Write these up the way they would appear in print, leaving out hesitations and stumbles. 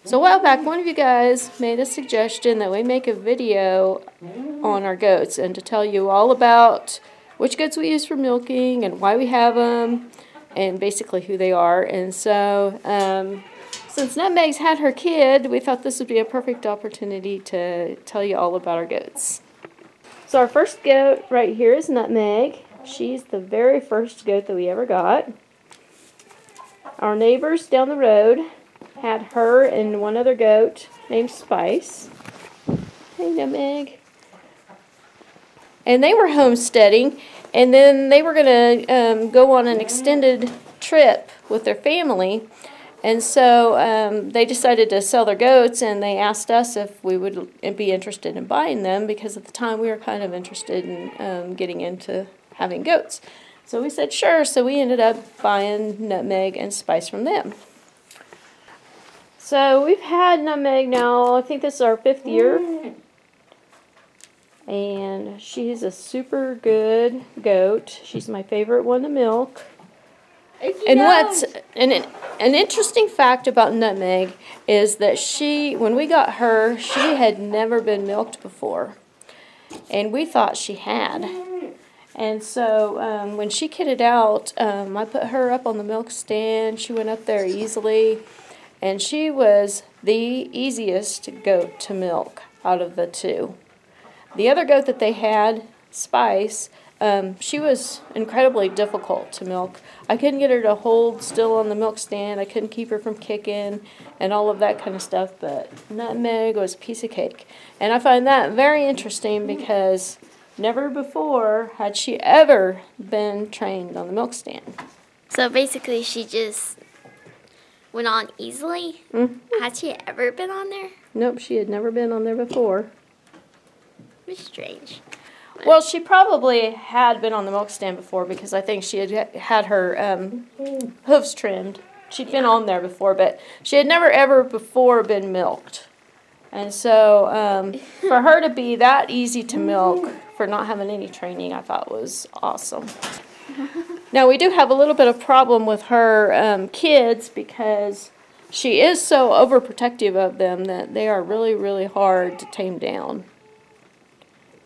So a while back, one of you guys made a suggestion that we make a video on our goats and to tell you all about which goats we use for milking and why we have them and basically who they are. And so since Nutmeg's had her kid, we thought this would be a perfect opportunity to tell you all about our goats. So our first goat right here is Nutmeg. She's the very first goat that we ever got. Our neighbors down the road had her and one other goat named Spice. Hey, Nutmeg. And they were homesteading, and then they were going to go on an extended trip with their family. And so they decided to sell their goats, and they asked us if we would be interested in buying them, because at the time we were kind of interested in getting into having goats. So we said sure, so we ended up buying Nutmeg and Spice from them. So we've had Nutmeg now, I think this is our 5th year. And she's a super good goat. She's my favorite one to milk. And what's an interesting fact about Nutmeg is that when we got her, she had never been milked before. And we thought she had. And so when she kitted out, I put her up on the milk stand. She went up there easily. And she was the easiest goat to milk out of the two. The other goat that they had, Spice, she was incredibly difficult to milk. I couldn't get her to hold still on the milk stand. I couldn't keep her from kicking and all of that kind of stuff. But Nutmeg was a piece of cake. And I find that very interesting because never before had she ever been trained on the milk stand. So basically she just went on easily? Mm-hmm. Had she ever been on there? Nope, she had never been on there before. It's strange. Well, she probably had been on the milk stand before because I think she had her hooves trimmed. She'd been on there before, but she had never ever before been milked. And so for her to be that easy to milk for not having any training, I thought was awesome. Now, we do have a little bit of problem with her kids because she is so overprotective of them that they are really, really hard to tame down.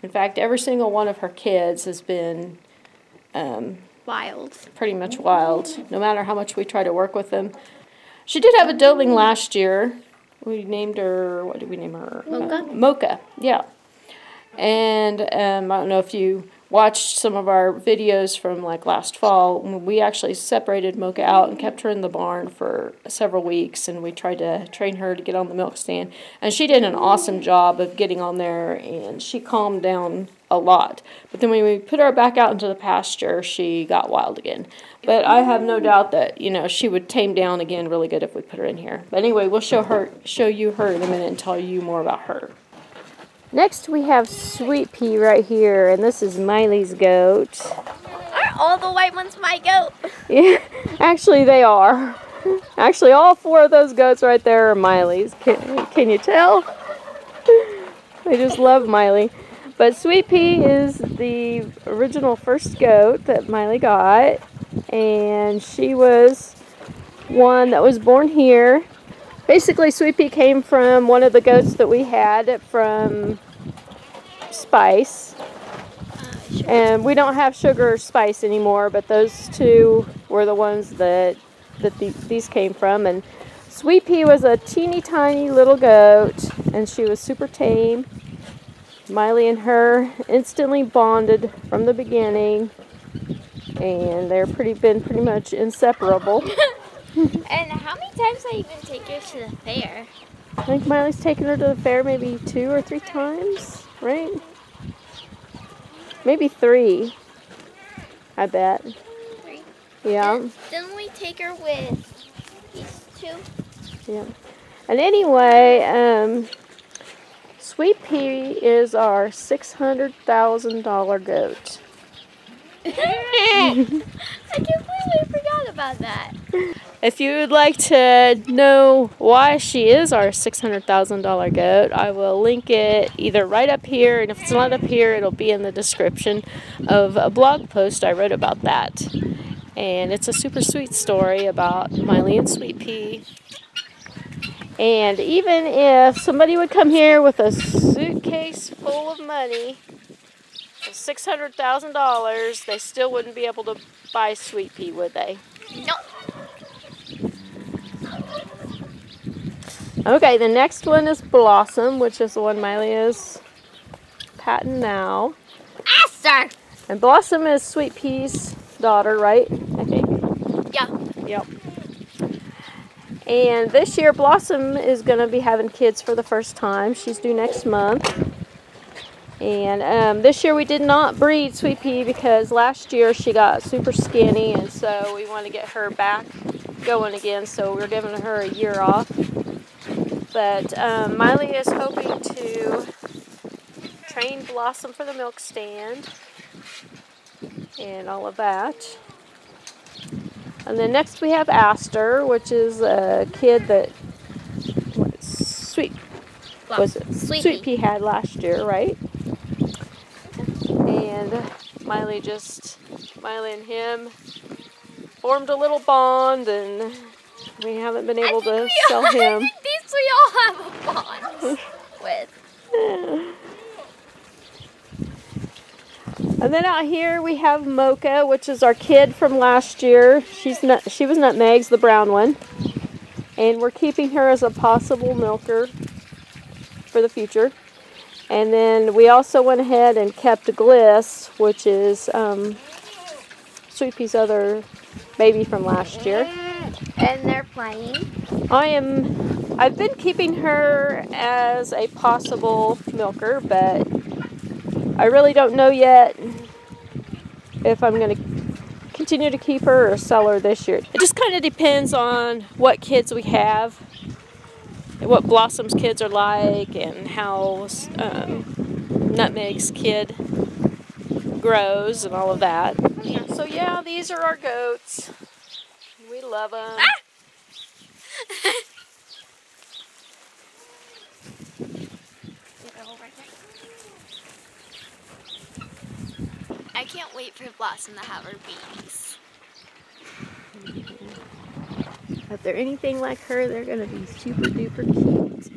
In fact, every single one of her kids has been wild. Pretty much wild, no matter how much we try to work with them. She did have a doeling last year. We named her, what did we name her? Mocha? Mocha, yeah. And I don't know if you watched some of our videos from like last fall. We actually separated Mocha out and kept her in the barn for several weeks, and we tried to train her to get on the milk stand. And she did an awesome job of getting on there, and she calmed down a lot. But then when we put her back out into the pasture, she got wild again. But I have no doubt that, you know, she would tame down again really good if we put her in here. But anyway, we'll show you her in a minute and tell you more about her. Next we have Sweet Pea right here, and this is Miley's goat. Are all the white ones my goat? Yeah, actually they are. Actually, all 4 of those goats right there are Miley's. Can you tell? I just love Miley. But Sweet Pea is the original first goat that Miley got, and she was one that was born here. Basically, Sweet Pea came from one of the goats that we had from Spice. And we don't have Sugar or Spice anymore, but those 2 were the ones that these came from. And Sweet Pea was a teeny tiny little goat, and she was super tame. Miley and her instantly bonded from the beginning, and they've been pretty much inseparable. And how many times I even take her to the fair? I think Miley's taken her to the fair maybe 2 or 3 times, right? Maybe 3, I bet. 3? Yeah. Didn't we take her with these 2? Yeah. And anyway, Sweet Pea is our $600,000 goat. I completely forgot about that. If you would like to know why she is our $600,000 goat, I will link it either right up here, and if it's not up here, it'll be in the description of a blog post I wrote about that. And it's a super sweet story about Miley and Sweet Pea. And even if somebody would come here with a suitcase full of money, $600,000, they still wouldn't be able to buy Sweet Pea, would they? Nope. Okay, the next one is Blossom, which is the one Miley is patting now. Esther! And Blossom is Sweet Pea's daughter, right? I think. Yeah. Yep. And this year, Blossom is going to be having kids for the first time. She's due next month. And this year we did not breed Sweet Pea because last year she got super skinny, and so we want to get her back going again. So we're giving her a year off. But Miley is hoping to train Blossom for the milk stand and all of that. And then next we have Aster, which is a kid that Sweet Pea had last year, right? And Miley and him formed a little bond, and we haven't been able to sell him. I think these we all have a bond with. And then out here we have Mocha, which is our kid from last year. She was Nutmeg's, the brown one. And we're keeping her as a possible milker for the future. And then we also went ahead and kept Gliss, which is Sweet Pea's other baby from last year. And they're playing. I've been keeping her as a possible milker, but I really don't know yet if I'm going to continue to keep her or sell her this year. It just kind of depends on what kids we have, what Blossom's kids are like, and how Nutmeg's kid grows and all of that. So yeah, these are our goats. We love them. Ah! I can't wait for Blossom to have her babies. If they're anything like her, they're going to be super duper cute.